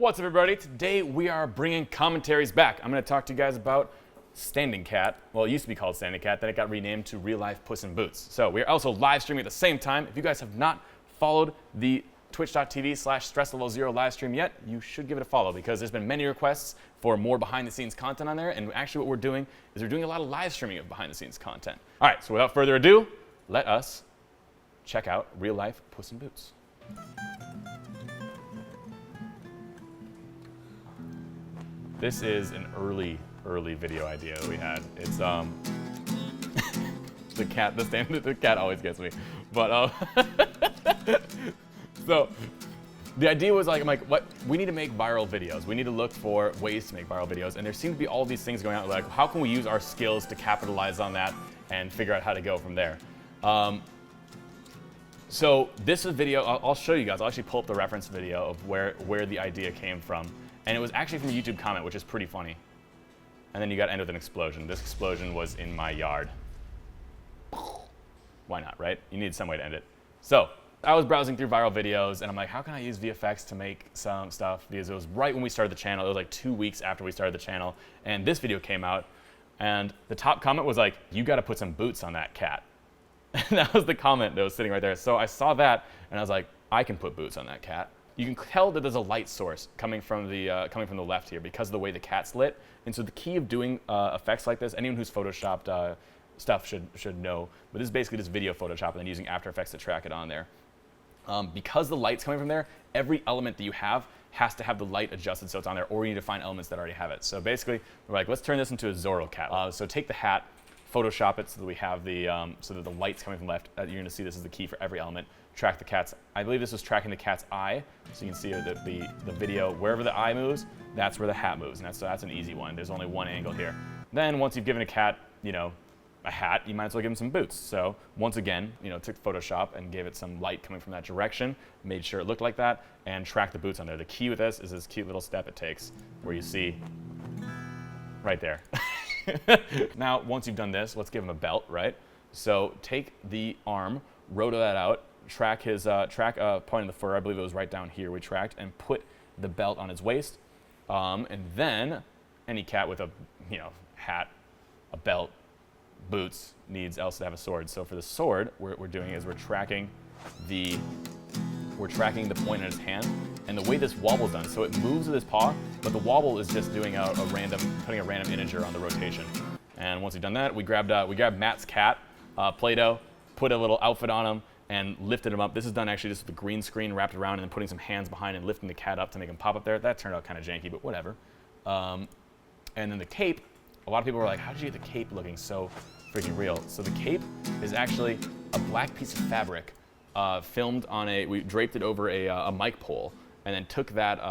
What's up, everybody? Today we are bringing commentaries back. I'm going to talk to you guys about Standing Cat. Well, it used to be called Standing Cat, then it got renamed to Real Life Puss in Boots. So we are also live streaming at the same time. If you guys have not followed the twitch.tv/StressLevelZero live stream yet, you should give it a follow because there's been many requests for more behind the scenes content on there. And actually what we're doing is we're doing a lot of live streaming of behind the scenes content. All right, so without further ado, let us check out Real Life Puss in Boots. This is an early video idea that we had. It's the cat always gets me. But so the idea was like, I'm like, what? We need to make viral videos. We need to look for ways to make viral videos. And there seem to be all these things going on. Like, how can we use our skills to capitalize on that and figure out how to go from there? So this is a video. I'll show you guys. I'll actually pull up the reference video of where the idea came from. And it was actually from a YouTube comment, which is pretty funny. And then you got to end with an explosion. This explosion was in my yard. Why not, right? You need some way to end it. So I was browsing through viral videos, and I'm like, how can I use VFX to make some stuff? Because it was right when we started the channel. It was like 2 weeks after we started the channel. And this video came out, and the top comment was like, you got to put some boots on that cat. And that was the comment that was sitting right there. So I saw that, and I was like, I can put boots on that cat. You can tell that there's a light source coming from the left here because of the way the cat's lit. And so the key of doing effects like this, anyone who's photoshopped stuff should know. But this is basically just video Photoshop and then using After Effects to track it on there. Because the light's coming from there, every element that you have has to have the light adjusted so it's on there, or you need to find elements that already have it. So basically, we're like, let's turn this into a Zorro cat. So take the hat, Photoshop it so that we have so that the light's coming from left. You're going to see this is the key for every element. Track the cat's, I believe this was tracking the cat's eye. So you can see the video, wherever the eye moves, that's where the hat moves. And that's an easy one. There's only one angle here. Then once you've given a cat, a hat, you might as well give him some boots. So once again, took Photoshop and gave it some light coming from that direction, made sure it looked like that, and tracked the boots on there. The key with this is this cute little step it takes where you see right there. Now, once you've done this, let's give him a belt, right? So take the arm, roto that out, track his point in the fur. I believe it was right down here we tracked, and put the belt on his waist. And then any cat with a hat, a belt, boots needs else to have a sword. So for the sword, what we're doing is we're tracking the point in his hand, and the way this wobble's done, so it moves with his paw, but the wobble is just doing putting a random integer on the rotation. And once we've done that, we grabbed Matt's cat, Play-Doh, put a little outfit on him, and lifted him up. This is done actually just with the green screen wrapped around and then putting some hands behind and lifting the cat up to make him pop up there. That turned out kind of janky, but whatever. And then the cape, a lot of people were like, how did you get the cape looking so freaking real? So the cape is actually a black piece of fabric filmed on we draped it over a mic pole, and then took that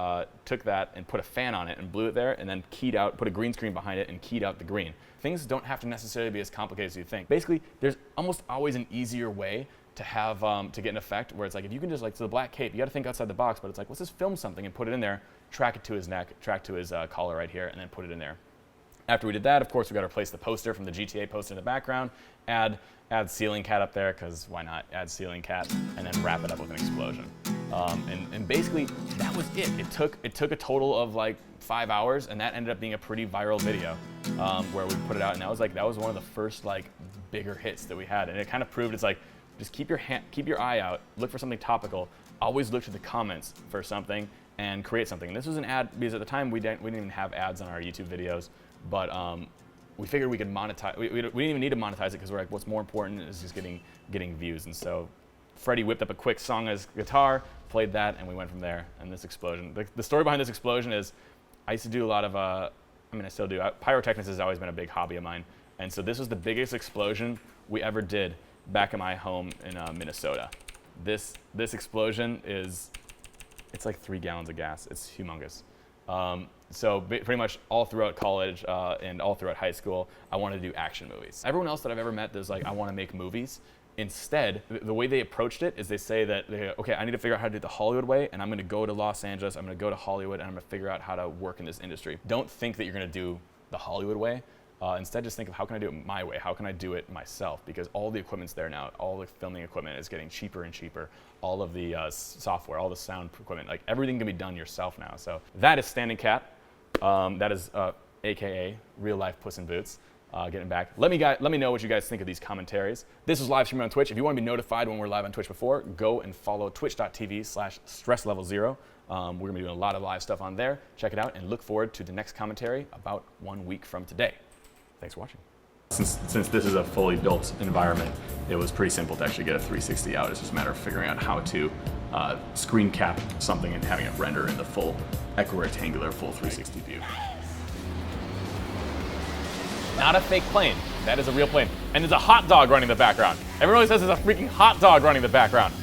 and put a fan on it and blew it there, and then put a green screen behind it and keyed out the green. Things don't have to necessarily be as complicated as you think. Basically, there's almost always an easier way to have to get an effect where it's like, if you can just so the black cape, you got to think outside the box, but it's like, let's just film something and put it in there, track it to his neck, track to his collar right here, and then put it in there. After we did that, of course, we got to replace the poster from the GTA poster in the background, add ceiling cat up there, because why not? Add ceiling cat, and then wrap it up with an explosion. And basically, that was it. It took a total of like 5 hours, and that ended up being a pretty viral video where we put it out, and that was one of the first bigger hits that we had, and it kind of proved it's like, just keep your eye out, look for something topical, always look to the comments for something, and create something. And this was an ad, because at the time we didn't even have ads on our YouTube videos, but we figured we could monetize. We didn't even need to monetize it because we're like, what's more important is just getting views. And so Freddie whipped up a quick song on his guitar, played that, and we went from there. And this explosion, the story behind this explosion is, I used to do a lot of, I still do. Pyrotechnics has always been a big hobby of mine. And so this was the biggest explosion we ever did back in my home in Minnesota. This explosion it's like 3 gallons of gas. It's humongous. So pretty much all throughout college and all throughout high school, I wanted to do action movies. Everyone else that I've ever met that's like, I want to make movies. Instead, the way they approached it is they say that, okay, I need to figure out how to do it the Hollywood way, and I'm going to go to Los Angeles, I'm going to go to Hollywood, and I'm going to figure out how to work in this industry. Don't think that you're going to do the Hollywood way. Instead, just think of how can I do it my way? How can I do it myself? Because all the equipment's there now. All the filming equipment is getting cheaper and cheaper. All of the software, all the sound equipment, like everything can be done yourself now. So that is Standing Cat. That is AKA real life Puss in Boots. Getting back. Let me know what you guys think of these commentaries. This was live streaming on Twitch. If you want to be notified when we're live on Twitch before, go and follow twitch.tv/StressLevelZero. We're going to be doing a lot of live stuff on there. Check it out and look forward to the next commentary about 1 week from today. Thanks for watching. Since this is a fully built environment, it was pretty simple to actually get a 360 out. It's just a matter of figuring out how to screen cap something and having it render in the full equirectangular full 360 view. Not a fake plane. That is a real plane. And there's a hot dog running in the background. Everyone always says there's a freaking hot dog running in the background.